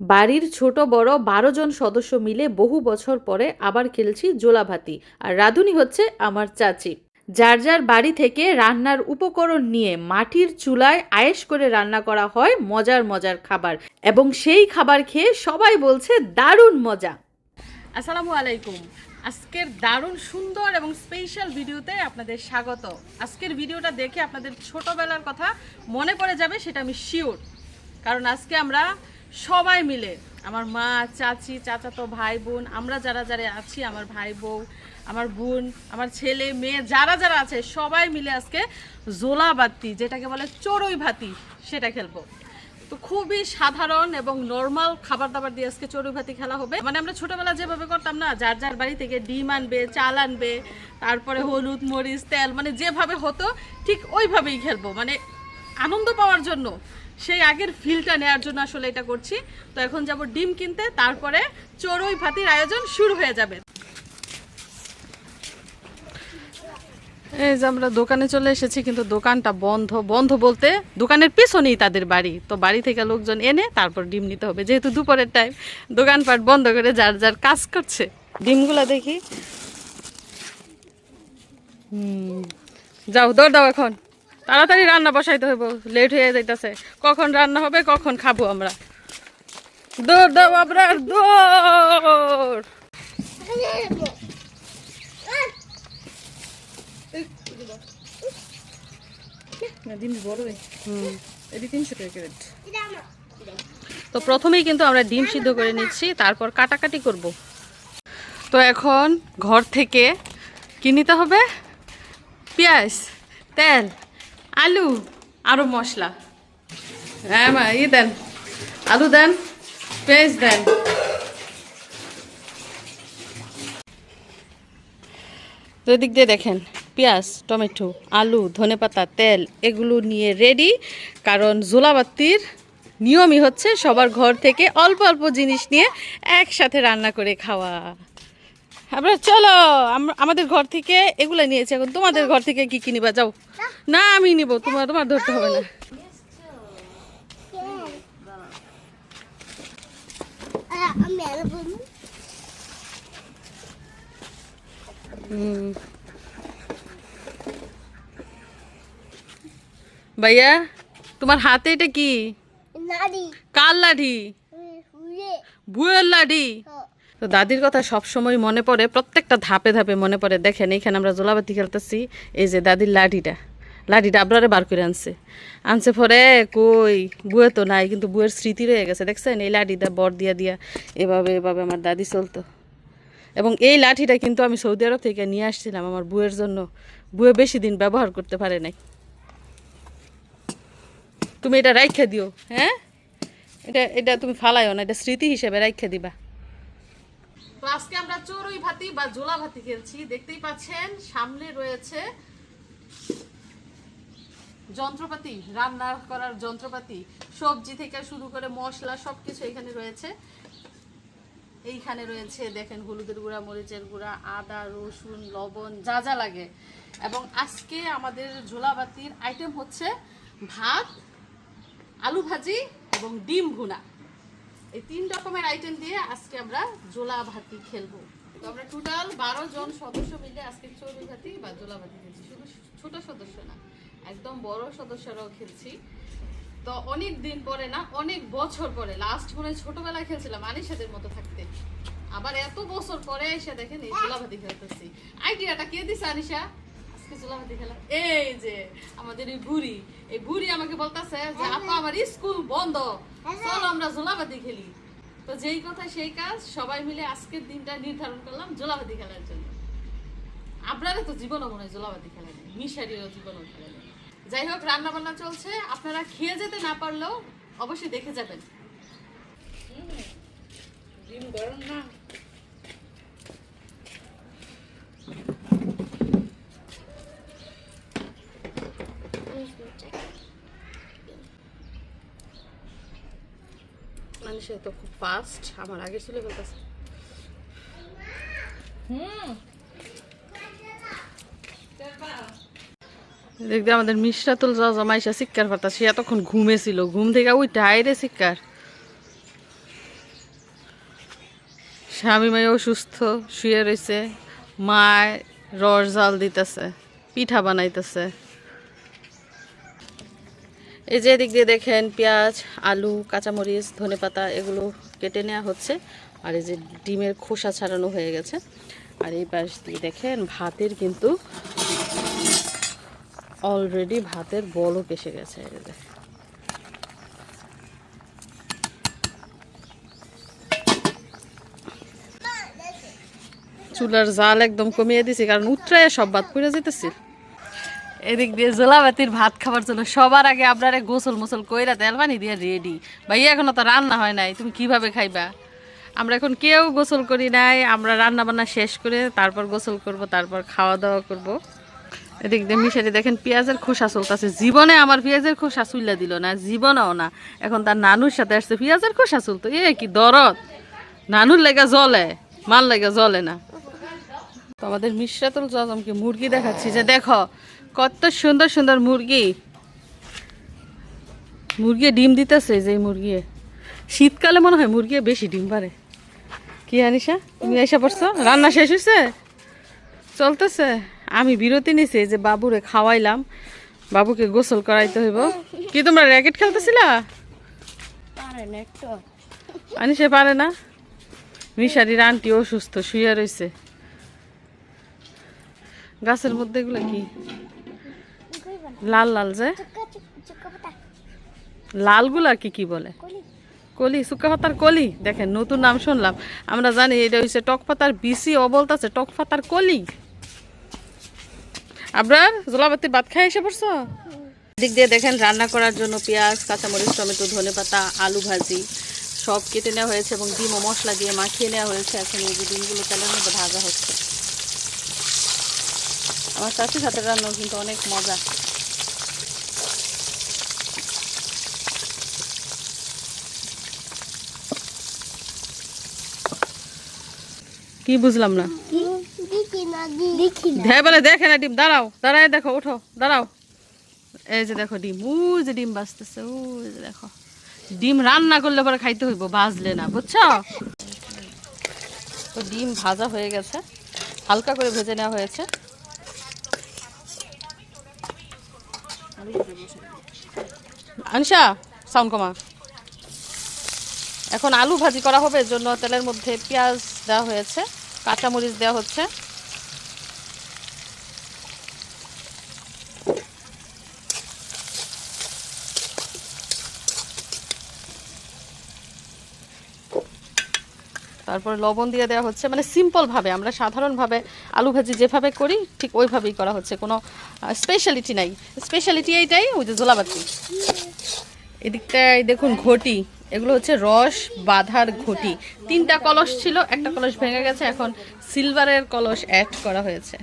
বাড়ির ছোট বড় ১২ জন সদস্য মিলে বহু বছর পরে আবার খেলছি জোলাভাতি। আর রাঁধুনি হচ্ছে আমার চাচি। যার যার বাড়ি থেকে রান্নার উপকরণ নিয়ে মাটির চুলায় আয়েশ করে রান্না করা হয় মজার মজার খাবার, এবং সেই খাবার খেয়ে সবাই বলছে দারুণ মজা। আসসালামু আলাইকুম। আজকের দারুণ সুন্দর এবং স্পেশাল ভিডিওতে আপনাদের স্বাগত। আজকের ভিডিওটা দেখে আপনাদের ছোটবেলার কথা মনে পড়ে যাবে, সেটা আমি শিওর। কারণ আজকে আমরা সবাই মিলে, আমার মা, চাচি, চাচাতো ভাই বোন, আমরা যারা যারা আছি, আমার ভাই বউ, আমার বোন, আমার ছেলে মেয়ে, যারা যারা আছে সবাই মিলে আজকে জোলাবাতি, যেটাকে বলে চড়ুই ভাতি, সেটা খেলবো। তো খুবই সাধারণ এবং নর্মাল খাবার দাবার দিয়ে আজকে চড়ুই ভাতি খেলা হবে। মানে আমরা ছোটবেলা যেভাবে করতাম না, যার যার বাড়ি থেকে ডিম আনবে, চাল আনবে, তারপরে হলুদ মরিচ তেল, মানে যেভাবে হতো ঠিক ওইভাবেই খেলবো। মানে আনন্দ পাওয়ার জন্য, সেই আগের ফিলটা নেওয়ার জন্য আসলে এটা করছি। তো এখন যাব ডিম কিনতে, তারপরে চড়ুই ভাতির আয়োজন শুরু হয়ে যাবে। এই যে আমরা দোকানে চলে এসেছি, কিন্তু দোকানটা বন্ধ। বন্ধ বলতে দোকানের পেছনেই তাদের বাড়ি, তো বাড়ি থেকে লোকজন এনে তারপর ডিম নিতে হবে, যেহেতু দুপুরের টাইম। দোকানপাট বন্ধ করে যার যার কাজ করছে। ডিমগুলা দেখি। যাও, দৌড় দাও, এখন তাড়াতাড়ি রান্না বসাইতে হইব, লেট হয়ে যাইতেছে। কখন রান্না হবে, কখন খাবো আমরা? দৌড় দাও আপনার, দৌড়। তো প্রথমেই কিন্তু আমরা ডিম সিদ্ধ করে নিচ্ছি, তারপর কাটাকাটি করব। তো এখন ঘর থেকে কি নিতে হবে? পেঁয়াজ, তেল, আলু, আরও মশলা। হ্যাঁ মা, দেন, আলু দেন, পেঁয়াজ দেন। তো এদিক দিয়ে দেখেন, পেঁয়াজ, টমেটো, আলু, ধনেপাতা, তেল এগুলো নিয়ে রেডি। কারণ জোলাবাতির নিয়মই হচ্ছে সবার ঘর থেকে অল্প অল্প জিনিস নিয়ে একসাথে রান্না করে খাওয়া। আমরা চলো, আমাদের ঘর থেকে এগুলো নিয়েছি, এখন তোমাদের ঘর থেকে কি কি নিবা? যাও। না, আমি নিব, তোমার তোমার ধরতে হবে না। ভাইয়া, তোমার হাতে এটা কি? কার লাঠি? বুয়ের লাঠি। তো দাদির কথা সব সময় মনে পড়ে, প্রত্যেকটা ধাপে ধাপে মনে পড়ে। দেখেন, এইখানে আমরা জোলাবাতি খেলতেছি, এই যে দাদির লাঠিটা আবরারে বার করে আনছে। আনছে পরে কই বুয়ে তো নাই, কিন্তু বুয়ের স্মৃতি রয়ে গেছে। দেখছেন, এই লাঠিটা বর দিয়া দিয়া এভাবে এভাবে আমার দাদি চলতো। এবং এই লাঠিটা কিন্তু আমি সৌদি আরব থেকে নিয়ে আসছিলাম আমার বুয়ের জন্য। বুয়ে বেশি দিন ব্যবহার করতে পারে নাই। তুমি এটা রাইখা দিও, হ্যাঁ? এটা এটা তুমি ফালাইও না, এটা স্মৃতি হিসেবে রাইখা দিবা। তো আজকে আমরা চড়ুই ভাতি বা জোলা ভাতি খেলছি। দেখতেই পাচ্ছেন সামনে রয়েছে যন্ত্রপাতি, রান্না করার যন্ত্রপাতি, সবজি থেকে শুরু করে মশলা সবকিছু এখানে রয়েছে। এইখানে রয়েছে দেখেন হলুদের গুঁড়া, মরিচের গুঁড়া, আদা, রসুন, লবণ, যা যা লাগে। এবং আজকে আমাদের জোলাবাতির আইটেম হচ্ছে ভাত, আলু ভাজি এবং ডিম ভুনা। এই 3 রকমের আইটেম দিয়ে আজকে আমরা জোলা ভাতি খেলবো। তো আমরা টোটাল 12 জন সদস্য মিলে আজকে চড়ুই ভাতি বা জোলা ভাতি খেলছি। শুধু ছোট সদস্য না, একদম বড় সদস্যরাও খেলছি। তো অনেক দিন পরে না, অনেক বছর পরে, লাস্ট মনে ছোটবেলায় খেলছিলাম আনিশাদের মতো থাকতে। আবার এত বছর পরে এসে দেখেন এই জোলা ভাতি খেলতেছি। আইডিয়াটা কে দিছে আনিশা আজকে জোলা ভাতি খেলা? এই যে আমাদের এই বুড়ি আমাকে বলতেছে যে আপা আমার স্কুল বন্ধ, চলো আমরা জোলাবাতি খেলি। তো যেই কথা সেই কাজ, সবাই মিলে আজকের দিনটা নির্ধারণ করলাম জোলাবাতি খেলার জন্য। আপনারা তো জীবনও মনে হয় জোলাবাতি খেলা নেই, মিশারিও জীবনও খেলা নেই। যাই হোক, রান্না বান্না চলছে, আপনারা খেয়ে যেতে না পারলেও অবশ্যই দেখে যাবেন। ডিম গরম না? মানুষ তো খুব ফাস্ট, আমার আগে চলে গেছে। দেখতে আমাদের মিশরাতুল জামাইশা শিক্ষার কথা, সে এতক্ষণ ঘুমেছিল, ঘুম থেকে ওই টাইরে শিক্ষার। স্বামী মাই অসুস্থ, শুয়ে রয়েছে। মায় রস জাল দিতেছে, পিঠা বানাইতেছে। এই যে এদিক দিয়ে দেখেন পেঁয়াজ, আলু, কাঁচামরিচ, ধনেপাতা এগুলো কেটে নেওয়া হচ্ছে। আর এই যে ডিমের খোসা ছাড়ানো হয়ে গেছে। আর এই পাশ দিয়ে দেখেন ভাতের কিন্তু অলরেডি ভাতের বলক এসে গেছে। এই যে চুলার জাল একদম কমিয়ে দিছি, কারণ উতরায় সব ভাত পুড়ে যেতেছি। এদিক দিয়ে জোলাবাতির ভাত খাবার জন্য সবার আগে আপনারা গোসল মোসল কইরা তেল পানি দিয়ে রেডি। ভাইয়া এখনো তো রান্না হয় নাই, তুমি কিভাবে খাইবা? আমরা এখন কেউ গোসল করি নাই, আমরা রান্না বান্না শেষ করে তারপর গোসল করব, তারপর খাওয়া দাওয়া করব। এদিক দিয়ে মিশারি দেখেন পেঁয়াজের খোসা চলতেছে। জীবনে আমার পেঁয়াজের খোসা চুইলা দিল না, জীবনেও না। এখন তার নানুর সাথে আসছে, পেঁয়াজের খোসা চলতো, এ কি দরদ! নানুর লেগা জ্বলে, মাল লেগা জ্বলে না। তো আমাদের মিশরাতুল জজমকে মুরগি দেখাচ্ছি, যে দেখো কত সুন্দর সুন্দর মুরগি। মুরগি ডিম দিতেছে, যে মুরগি শীতকালে মনে হয় মুরগি বেশি ডিম পারে। কি আনিশা, তুমি এসে পড়ছো? রান্না শেষ হয়েছে, চলতেছে। আমি বিরতি নিছি, যে বাবুরে খাওয়াইলাম, বাবুকে গোসল করাইতে হইব। কি তোমরা র্যাকেট খেলতেছিলা? আনিশা পারে না। মিশারির আন্টি অসুস্থ, শুয়ে রয়েছে। গাছের মধ্যে এগুলো কি লাল লাল, যে লালগুলা কি কি বলে? কলি, শুকা পাতার কলি। দেখেন নতুন নাম শুনলাম। আমরা জানি এটা হচ্ছে টক পাতার বিসি, ও বলতেছে টক পাতার কলি। আপনার জোলাবাতির ভাত খাই এসে পড়ছো? দিক দিয়ে দেখেন রান্না করার জন্য পেঁয়াজ, কাঁচামরিচ, টমেটো, ধনেপাতা, আলু ভাজি সব কেটে নেওয়া হয়েছে এবং ডিম ও মশলা দিয়ে মাখিয়ে নেওয়া হয়েছে। এখন এই যে ডিমগুলো তেলের মধ্যে ভাজা হচ্ছে। আমার চাচির হাতের রান্নাও কিন্তু অনেক মজা। কি বুঝলাম না? বলে দেখে না ডিম। দাঁড়াও, দাঁড়ায় দেখো, ওঠো, দাঁড়াও। এই যে দেখো ডিম, ওই যে ডিম বাজতেছে, ওই যে দেখো। ডিম রান্না করলে পরে খাইতে হইব, বাজলে না, বুঝছো? তো ডিম ভাজা হয়ে গেছে, হালকা করে ভেজে নেওয়া হয়েছে। আনসা সাউন্ড কমা। এখন আলু ভাজি করা হবে, এর জন্য তেলের মধ্যে পেঁয়াজ দেওয়া হয়েছে, কাঁচামরিচ দেওয়া হচ্ছে। তারপর লবণ দিয়ে দেওয়া হচ্ছে, মানে সিম্পল ভাবে, আমরা সাধারণভাবে আলু ভাজি যেভাবে করি ঠিক ওইভাবেই করা হচ্ছে, কোনো স্পেশালিটি নাই। স্পেশালিটি এইটাই, ওই যে জোলাবাতি। এদিকটায় দেখুন ঘটি, এগুলো হচ্ছে রস বাঁধার ঘটি। 3টা কলস ছিল, একটা কলস ভেঙে গেছে, এখন সিলভারের কলস অ্যাড করা হয়েছে।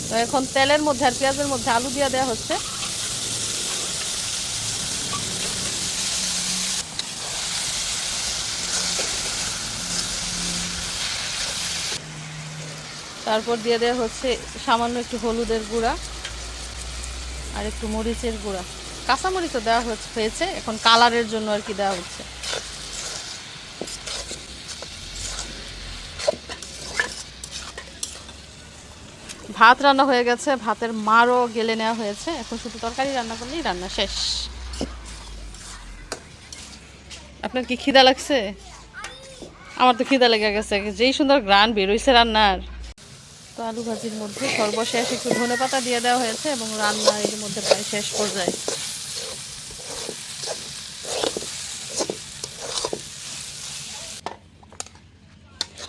তো এখন তেলের মধ্যে আর পেঁয়াজের মধ্যে আলু দিয়ে দেওয়া হচ্ছে। তারপর দিয়ে দেওয়া হচ্ছে সামান্য একটু হলুদের গুঁড়া আর একটু মরিচের গুঁড়া। কাঁচামরিচও দেওয়া হয়েছে, এখন কালারের জন্য আর কি দেওয়া হচ্ছে। ভাত রান্না হয়ে গেছে, ভাতের মারও গেলে নেওয়া হয়েছে, এখন শুধু তরকারি রান্না করলেই রান্না শেষ। আপনার কি খিদা লাগছে? আমার তো খিদা লেগে গেছে, যেই সুন্দর গ্রান বেরোইছে রান্নার। তো আলু ভাজির মধ্যে সর্বশেষ একটু ধনেপাতা দিয়ে দেওয়া হয়েছে এবং রান্না এর মধ্যে প্রায় শেষ পর্যায়ে।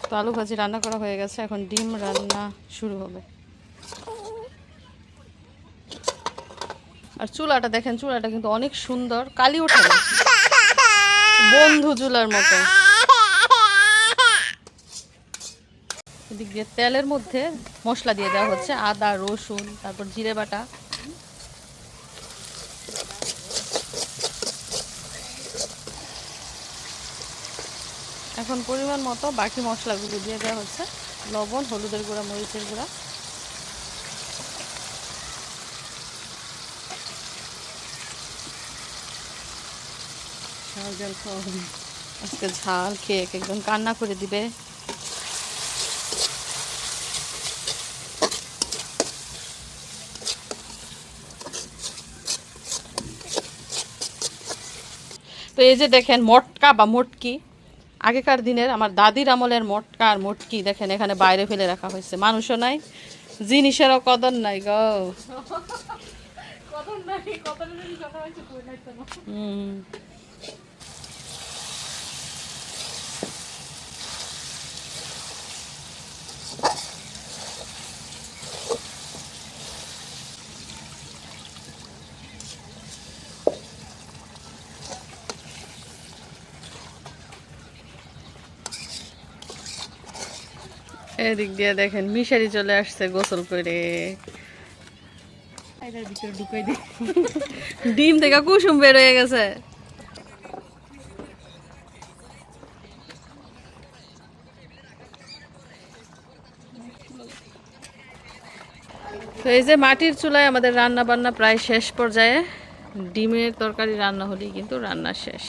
তো আলু ভাজি রান্না করা হয়ে গেছে, এখন ডিম রান্না শুরু হবে। আর চুলাটা দেখেন, চুলাটা কিন্তু অনেক সুন্দর, কালি ওঠে না, বন্ধু চুলার মতো। এদিক দিয়ে তেলের মধ্যে মশলা দিয়ে দেওয়া হচ্ছে, আদা, রসুন, তারপর জিরে বাটা। এখন পরিমাণ মতো বাকি মশলাগুলো দিয়ে দেওয়া হচ্ছে, লবণ, হলুদের গুঁড়া, মরিচের গুঁড়া। জল খাওয়া হবে। আজকে ঝাল খেয়ে একদম কান্না করে দিবে। তো এই যে দেখেন মটকা বা মটকি, আগেকার দিনের আমার দাদির আমলের মটকা আর মটকি দেখেন এখানে বাইরে ফেলে রাখা হয়েছে। মানুষও নাই, জিনিসেরও কদর নাই গো। এদিক দিয়ে দেখেন মিশারি চলে আসছে গোসল করে, ডিম থেকে কুসুম বের হয়ে গেছে। তো এই যে মাটির চুলায় আমাদের রান্না বান্না প্রায় শেষ পর্যায়ে। ডিমের তরকারি রান্না হলেই কিন্তু রান্না শেষ।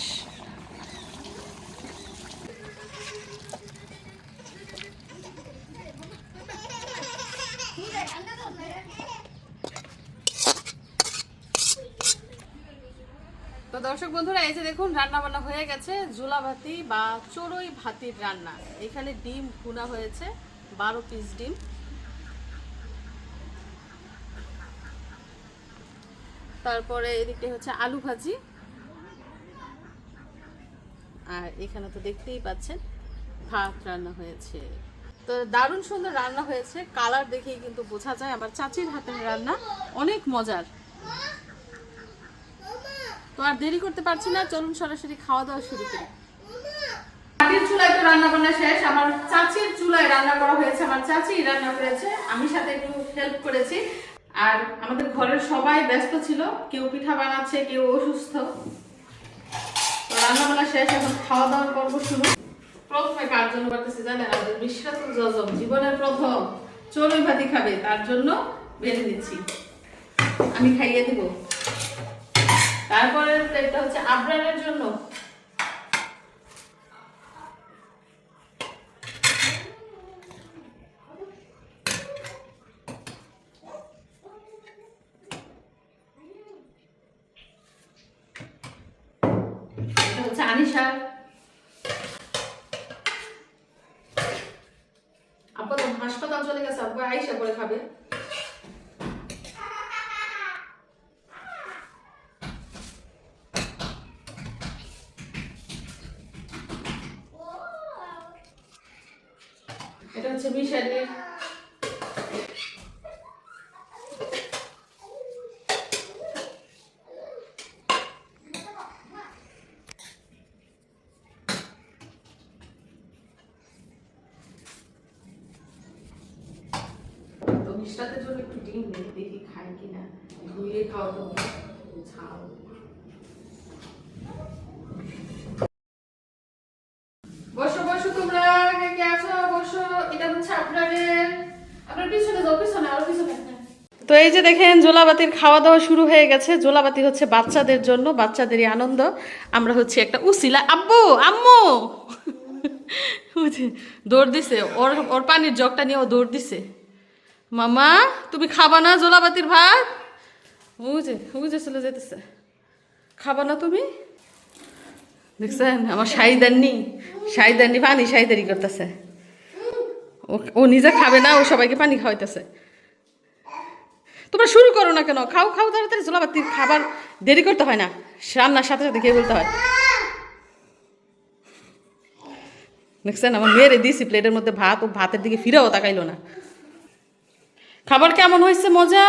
তো দর্শক বন্ধুরা, এই যে দেখুন রান্না বান্না হয়ে গেছে। জুলা ভাতি বা চড়ুই ভাতির রান্না। এখানে ডিম ভুনা হয়েছে, 12 পিস ডিম। তারপরে এদিকে হচ্ছে আলু ভাজি, আর এখানে তো দেখতেই পাচ্ছেন ভাত রান্না হয়েছে। তো দারুণ সুন্দর রান্না হয়েছে, কালার দেখেই কিন্তু বোঝা যায় আমার চাচির হাতের রান্না অনেক মজার। তো আর দেরি করতে পারছি না, চলুন সরাসরি খাওয়া দাওয়া শুরু করি। মাটির চুলায় তো রান্না বান্না শেষ, আমার চাচির চুলায় রান্না করা হয়েছে। আমার চাচি রান্না করেছে, আমি সাথে একটু হেল্প করেছি। আর আমাদের ঘরের সবাই ব্যস্ত ছিল, কেউ পিঠা বানাচ্ছে, কেউ অসুস্থ। তো রান্না বান্না শেষ, এখন খাওয়া দাওয়ার পর্ব শুরু। প্রথমে কার জন্য করতেছি জানেন? আমাদের বিশ্বনাথ জজম জীবনের প্রথম চড়ুই ভাতি খাবে, তার জন্য বেড়ে দিচ্ছি, আমি খাইয়ে দেব। তারপরে এটা হচ্ছে আবরারের জন্য। এটা হচ্ছে আনিশা। আব্বা তো হাসপাতাল চলে গেছে, আব্বা আইসা করে খাবে। এটা হচ্ছে মিশালি। তো মিষ্টাতের জন্য একটু ডিম নেই, দেখি খাই কিনা, ধুয়ে খাওয়া তো ঝাল। বসো বসো, তোমরা কে আছো বসো। এটা হচ্ছে আপনার পিছনে যাও, পিছনে আরো পিছনে। তো এই যে দেখেন জোলাবাতির খাওয়া দাওয়া শুরু হয়ে গেছে। জোলাবাতি হচ্ছে বাচ্চাদের জন্য, বাচ্চাদেরই আনন্দ। আমরা হচ্ছে একটা উসিলা। আব্বু আম্মু দৌড় দিছে, ওর ওর পানির জগটা নিয়ে ও দৌড় দিছে। মামা তুমি খাবা না জোলাবাতির ভাত? বুঝে চলে যেতেছে, খাবা না তুমি? দেখছেন আমার শাহিদান্নি পানি শাহিদারি করতেছে। ও নিজে খাবে না, ও সবাইকে পানি খাওয়াইতেছে। তোমরা শুরু করো না কেন? খাও খাও তাড়াতাড়ি, জোলাবাতির খাবার দেরি করতে হয় না, রান্নার সাথে সাথে খেয়ে বলতে হয়। দেখছেন আমার মেয়েরে দিয়েছি প্লেটের মধ্যে ভাত, ও ভাতের দিকে ফিরেও তাকাইলো না। খাবার কেমন হয়েছে? মজা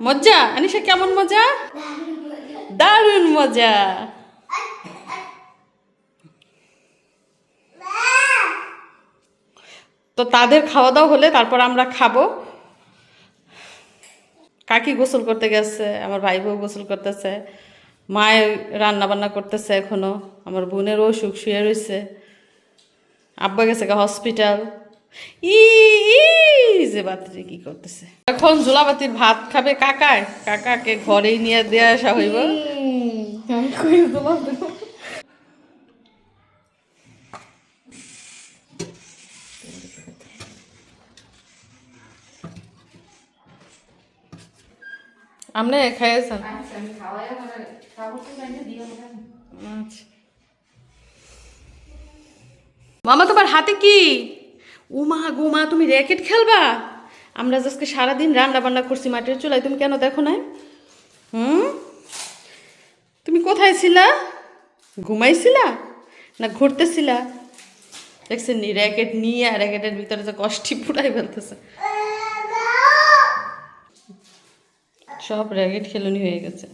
মজা আনিশা, কেমন মজা? দারুণ মজা। তো তাদের খাওয়া দাওয়া হলে তারপর আমরা খাবো। কাকি গোসল করতে গেছে, আমার ভাই বউ গোসল করতেছে, মায়ের রান্না বান্না করতেছে এখনো, আমার বোনের অসুখ শুয়ে রয়েছে, আব্বা গেছে হসপিটাল। যে বাতিরে কি করতেছে এখন? জোলাবাতির ভাত খাবে কাকায়, কাকাকে ঘরেই নিয়ে দিয়ে আসা হইব। আপনি খাইয়েছেন? আচ্ছা আমি খাওয়াই আমার খাবারটা বাইরে দিয়ে হবে। আচ্ছা মামা তোমার হাতে কি? উমা গোমা তুমি র্যাকেট খেলবা? আমরা আজকে সারাদিন রান্না বান্না করছি মাটির চুলায়, তুমি কেন দেখো না? তুমি কোথায় ছিলা? ঘুমাইছিলা না ঘুরতেছিলা? দেখছেন নি র্যাকেট নিয়ে আর র্যাকেটের ভিতরে যে কষ্টি পুরাই ফেলতেছে, সব র্যাকেট খেলুনি হয়ে গেছে।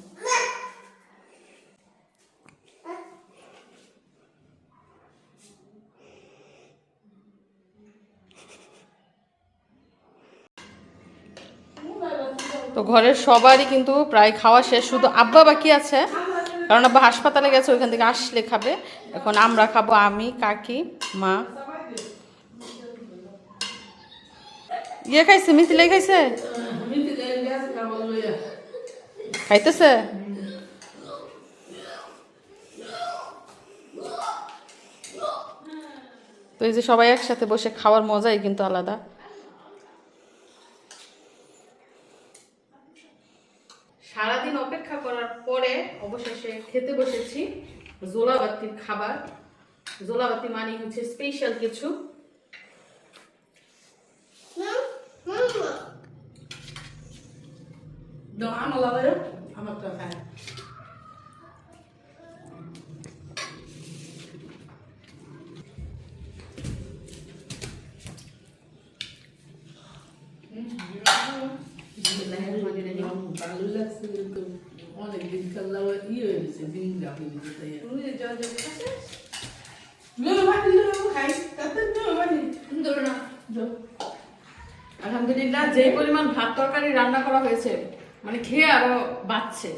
তো ঘরের সবারই কিন্তু প্রায় খাওয়া শেষ, শুধু আব্বা বাকি আছে, কারণ আব্বা হাসপাতালে গেছে, ওইখান থেকে আসলে খাবে। এখন আমরা খাবো, আমি, কাকি, মা। ইয়ে খাইছে, মিথিলে খাইছে, খাইতেছে। তো এই যে সবাই একসাথে বসে খাওয়ার মজাই কিন্তু আলাদা। সারাদিন অপেক্ষা করার পরে অবশেষে খেতে বসেছি জোলাবাতির খাবার। জোলাবাতি মানে হচ্ছে স্পেশাল কিছু। অনেকদিন খেলা ইয়ে হয়েছে বিঙ্গা আলহামদুলিল্লাহ, যে পরিমাণ ভাত তরকারি রান্না করা হয়েছে মানে খেয়ে আরো বাড়ছে।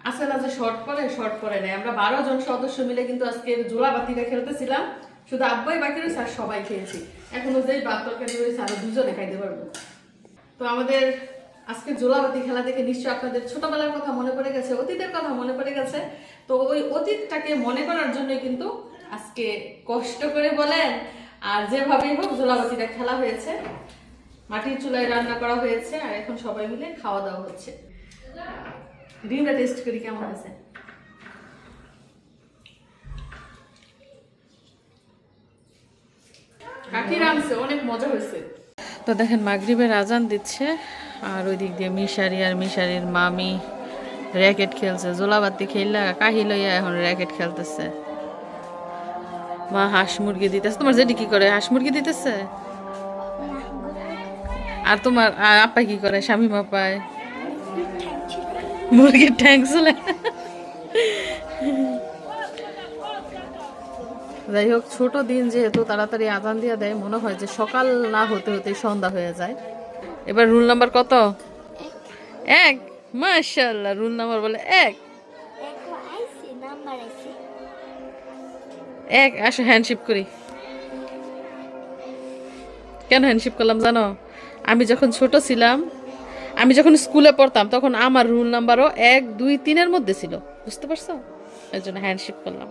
আসে না যে শর্ট পরে নেই। আমরা 12 জন সদস্য মিলে কিন্তু আজকে জোলাবাতিটা খেলতেছিলাম, শুধু আব্বাই বাকি রয়েছে আর সবাই খেয়েছি। এখনো যেই ভাত তরকারি রয়েছে আরো 2 জনে খাইতে পারবো। তো আমাদের আজকে জোলাবাতি খেলা দেখে নিশ্চয়ই আপনাদের ছোটবেলার কথা মনে পড়ে গেছে, অতীতের কথা মনে পড়ে গেছে। তো ওই অতীতটাকে মনে করার জন্যই কিন্তু আজকে কষ্ট করে বলেন আর যেভাবেই হোক জোলাবাতিটা খেলা হয়েছে, মাটির চুলায় রান্না করা হয়েছে, আর এখন সবাই মিলে খাওয়া দাওয়া হচ্ছে। ডিমটা টেস্ট করি কেমন হয়েছে। কাকি রাঁধছে, অনেক মজা হয়েছে। তো দেখেন মাগরিবের আজান দিচ্ছে, আর ওই দিক দিয়ে মিশারি আর মিশারির মামি র্যাকেট খেলছে। জোলাবাতি খেললা কাহি লইয়া এখন র্যাকেট খেলতেছে। মা হাঁস মুরগি দিতেছে। তোমার জেডি কি করে? হাঁস মুরগি দিতেছে। আর তোমার আপা কি করে? স্বামী মাপায় মুরগির ঠ্যাং চলে। যাই হোক, ছোট দিন যেহেতু তাড়াতাড়ি আজান দিয়ে দেয়, মনে হয় যে সকাল না হতে হতে সন্ধ্যা হয়ে যায়। এবার রুল নাম্বার কত? 1। মাশাআল্লাহ, রুল নাম্বার বলে 1। আসো হ্যান্ডশিপ করি। কেন হ্যান্ডশিপ করলাম জানো? আমি যখন ছোট ছিলাম, আমি যখন স্কুলে পড়তাম, তখন আমার রুল নাম্বারও 1, 2, 3 এর মধ্যে ছিল, বুঝতে পারছো? এর জন্য হ্যান্ডশিপ করলাম।